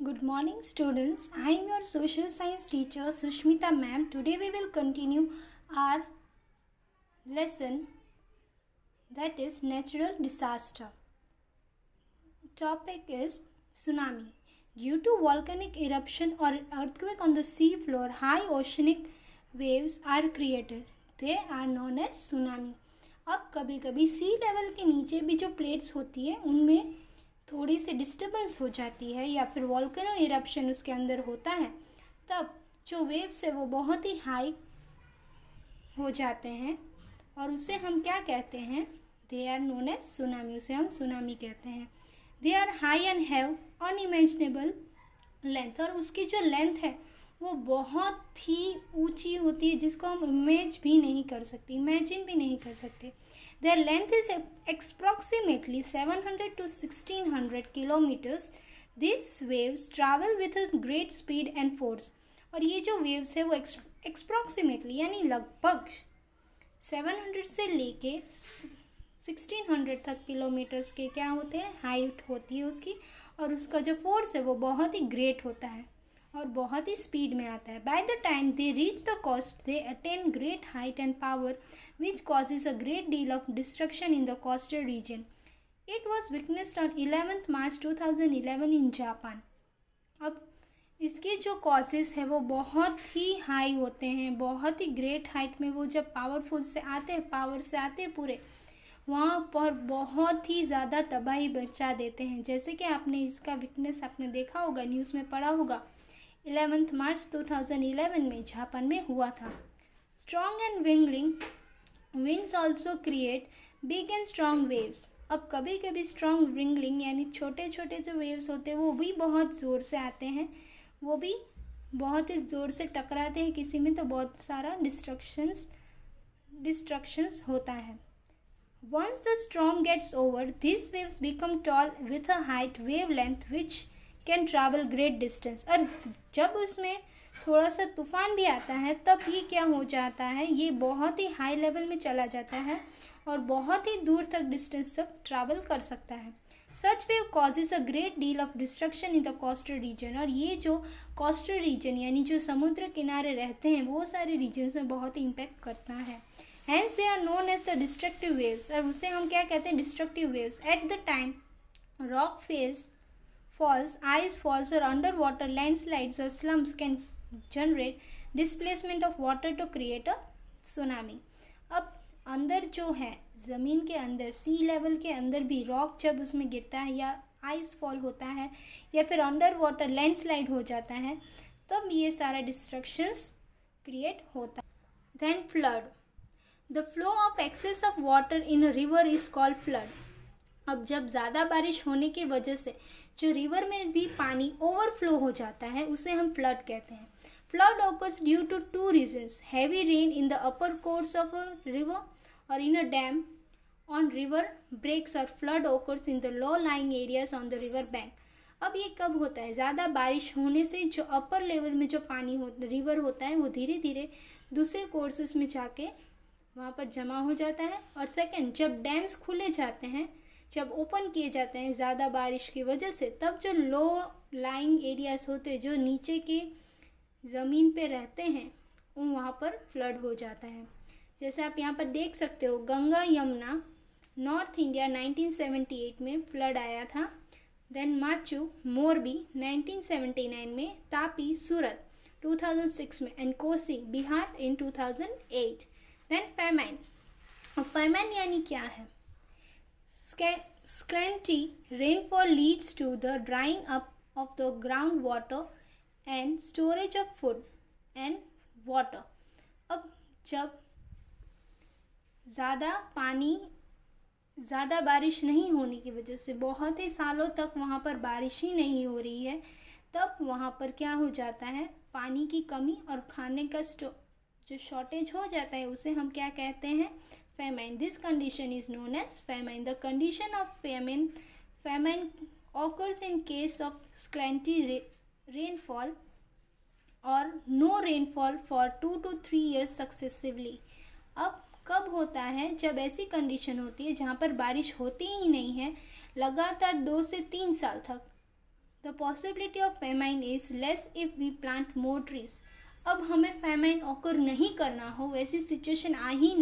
Good morning, students. I am your social science teacher Sushmita ma'am. Today we will continue our lesson, that is natural disaster. Topic is tsunami. Due to volcanic eruption or earthquake on the sea floor, high oceanic waves are created. They are known as tsunami. अब कभी कभी सी level के नीचे भी जो plates होती है उनमें थोड़ी सी डिस्टर्बेंस हो जाती है या फिर वॉल्केनो इरप्शन उसके अंदर होता है, तब जो वेव्स है वो बहुत ही हाई हो जाते हैं और उसे हम क्या कहते हैं? They are known as tsunami. उसे हम सुनामी कहते हैं. They are high and have unimaginable length, और उसकी जो लेंथ है वो बहुत ही ऊंची होती है जिसको हम इमेजिन भी नहीं कर सकते. Their length is approximately 700 to 1600 kilometers. These waves travel with a great speed and force. और ये जो waves है वो approximately यानी लगभग 700 से लेके 1600 तक किलोमीटर्स के क्या होते हैं? हाइट होती है उसकी, और उसका जो फोर्स है वो बहुत ही ग्रेट होता है और बहुत ही स्पीड में आता है. By the time they reach the coast they attain great height and power which causes a great deal of destruction in the coastal region. It was witnessed on 11th March 2011 in Japan. अब इसके जो causes है वो बहुत ही high होते हैं, बहुत ही great height में वो जब पावर से आते हैं पूरे, वहाँ पर बहुत ही ज़्यादा तबाही मचा देते हैं. जैसे कि आपने इसका विटनेस आपने देखा होगा, न्यूज़ में पढ़ा होगा. 11 मार्च 2011 में जापान में हुआ था. स्ट्रॉन्ग एंड विंगलिंग winds also create big and strong waves. अब कभी कभी स्ट्रॉन्ग विंगलिंग यानी छोटे छोटे जो वेव्स होते हैं वो भी बहुत ज़ोर से आते हैं, वो भी बहुत ही ज़ोर से टकराते हैं किसी में, तो बहुत सारा डिस्ट्रक्शंस होता है. Once the storm gets over, these waves become tall with a height wavelength which can travel great distance. और जब उसमें थोड़ा सा तूफान भी आता है तब ये क्या हो जाता है? ये बहुत ही हाई लेवल में चला जाता है और बहुत ही दूर तक डिस्टेंस तक ट्रैवल कर सकता है. Such wave causes a great deal of destruction in the coastal region. और ये जो कोस्टल रीजन यानी जो समुद्र किनारे रहते हैं वो सारे रीजन्स में बहुत ही इम्पैक्ट करता है. Hence they are known as the destructive waves. और उसे हम क्या कहते हैं? Destructive waves. At the time rock face falls, ice falls और अंडर वाटर लैंडस्लाइड्स और slumps can generate displacement of water to create a tsunami. अब अंदर जो है ज़मीन के अंदर, सी लेवल के अंदर भी रॉक जब उसमें गिरता है या आइस फॉल होता है या फिर अंडर वाटर लैंडस्लाइड हो जाता है, तब ये सारा डिस्ट्रक्शंस क्रिएट होता है. Then flood. The flow of excess of water in a river is called flood. अब जब ज़्यादा बारिश होने की वजह से जो रिवर में भी पानी ओवरफ्लो हो जाता है उसे हम फ्लड कहते हैं. Flood occurs due to two reasons: heavy rain in the upper course of a river or in a dam on river breaks, or flood occurs in the low-lying areas on the river bank. अब ये कब होता है? ज़्यादा बारिश होने से जो अपर लेवल में जो पानी रिवर होता है वो धीरे धीरे दूसरे कोर्सेस में जाके वहाँ पर जमा हो जाता है. और सेकंड, जब डैम्स खुले जाते हैं, जब ओपन किए जाते हैं ज़्यादा बारिश की वजह से, तब जो लो लाइंग एरियाज होते हैं, जो नीचे के ज़मीन पे रहते हैं, वहाँ पर फ्लड हो जाता है. जैसे आप यहाँ पर देख सकते हो, गंगा यमुना नॉर्थ इंडिया 1978 में फ्लड आया था. देन माचू मोरबी 1979 में, तापी सूरत 2006 में, and Kosi Bihar in 2008. Then famine. अब फेमाइन यानी क्या है? Scanty rainfall leads to the drying up of the groundwater and storage of food and water. अब जब ज़्यादा बारिश नहीं होने की वजह से बहुत ही सालों तक वहाँ पर बारिश ही नहीं हो रही है, तब वहाँ पर क्या हो जाता है? पानी की कमी और खाने का जो शॉर्टेज हो जाता है उसे हम क्या कहते हैं? Famine. This condition is known as famine. The condition of famine occurs in case of scanty rainfall or no rainfall for 2 to 3 years successively. अब कब होता है? जब ऐसी कंडीशन होती है जहाँ पर बारिश होती ही नहीं है लगातार 2 से 3 साल तक. The possibility of famine is less if we plant more trees. अब हमें फेमाइन ऑकर नहीं करना हो, वैसी सिचुएशन आए ही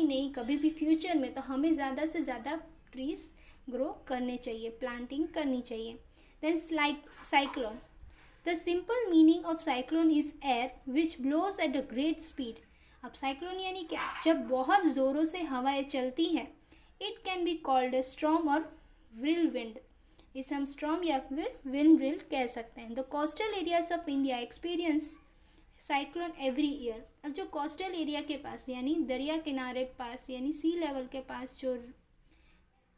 नहीं कभी भी फ्यूचर में, तो हमें ज़्यादा से ज़्यादा ट्रीज ग्रो करने चाहिए, प्लांटिंग करनी चाहिए। Then cyclone. The simple meaning of cyclone is air which blows at a great speed. अब साइक्लोन यानी क्या? जब बहुत ज़ोरों से हवाएं चलती हैं। It can be called a storm और व्हिरलविंड। इसे हम स्टॉर्म या फिर व्हिरलविंड कह सकते हैं। The coastal areas of India experience cyclone every year. अब जो कोस्टल एरिया के पास यानी दरिया किनारे पास यानी सी लेवल के पास जो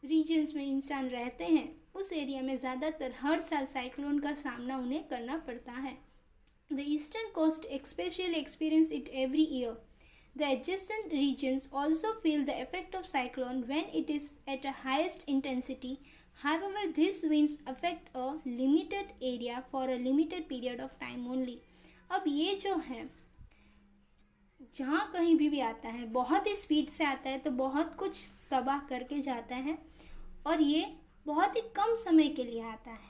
रीजन्स में इंसान रहते हैं, उस एरिया में ज़्यादातर हर साल साइक्लोन का सामना उन्हें करना पड़ता है। The eastern coast especially experience it every year. The adjacent regions also feel the effect of cyclone when it is at a highest intensity. However, these winds affect a limited area for a limited period of time only. अब ये जो है जहाँ कहीं भी आता है, बहुत ही स्पीड से आता है, तो बहुत कुछ तबाह करके जाता है, और ये बहुत ही कम समय के लिए आता है,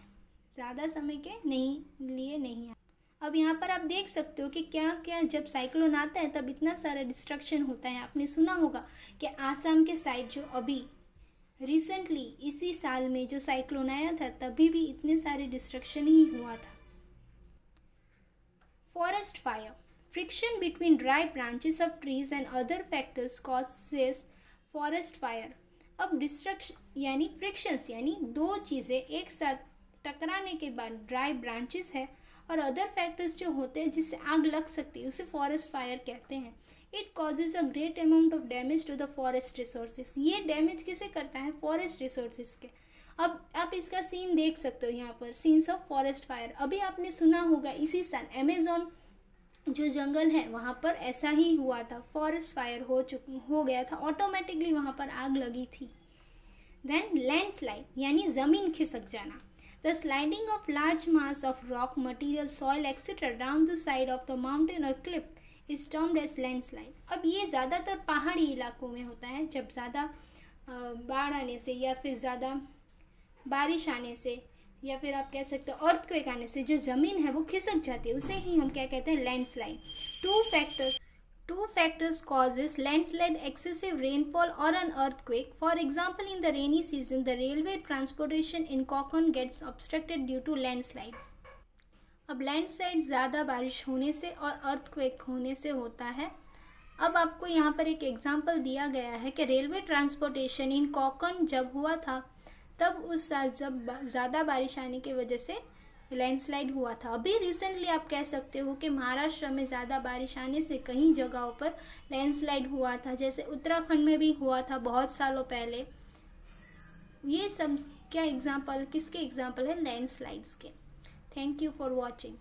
ज़्यादा समय के लिए नहीं आता। अब यहाँ पर आप देख सकते हो कि क्या क्या जब साइक्लोन आता है तब इतना सारा डिस्ट्रक्शन होता है। आपने सुना होगा कि आसाम के साइड जो अभी रिसेंटली इसी साल में जो साइक्लोन आया था, तभी भी इतने सारे डिस्ट्रक्शन ही हुआ था। Forest fire. Friction between dry branches of trees and other factors causes forest fire. अब डिस्ट्रक्शन यानी फ्रिक्शंस यानी दो चीज़ें एक साथ टकराने के बाद ड्राई ब्रांचेस है और अदर फैक्टर्स जो होते हैं जिससे आग लग सकती है, उसे फॉरेस्ट फायर कहते हैं। It causes a great amount of damage to the forest resources. ये डैमेज किसे करता है? फॉरेस्ट रिसोर्सेज के। अब आप इसका सीन देख सकते हो यहाँ पर, सीन्स ऑफ फॉरेस्ट फायर। अभी आपने सुना होगा इसी साल अमेजोन जो जंगल है वहाँ पर ऐसा ही हुआ था, फॉरेस्ट फायर हो गया था, ऑटोमेटिकली वहाँ पर आग लगी थी। देन लैंडस्लाइड यानी ज़मीन खिसक जाना। The sliding of large mass of rock, material, soil, etc. down the side of the mountain or cliff is termed as landslide. अब ये ज़्यादातर पहाड़ी इलाकों में होता है, जब ज़्यादा बाढ़ आने से या फिर ज़्यादा बारिश आने से या फिर आप कह सकते हो अर्थक्वेक आने से जो ज़मीन है वो खिसक जाती है, उसे ही हम क्या कहते हैं? Landslide. Two factors causes landslide: excessive rainfall or an earthquake. For example, in the rainy season, the railway transportation in Konkan gets obstructed due to landslides. अब लैंडस्लाइड ज़्यादा बारिश होने से और अर्थक्वेक होने से होता है। अब आपको यहाँ पर एक एग्जांपल दिया गया है कि रेलवे ट्रांसपोर्टेशन इन कोकन जब हुआ था, तब उस साल जब ज़्यादा बारिश आने की वजह से लैंडस्लाइड हुआ था। अभी रिसेंटली आप कह सकते हो कि महाराष्ट्र में ज़्यादा बारिश आने से कई जगहों पर लैंडस्लाइड हुआ था, जैसे उत्तराखंड में भी हुआ था बहुत सालों पहले। ये सब क्या एग्जाम्पल, किसके एग्जाम्पल है? लैंडस्लाइड्स के। Thank you for watching.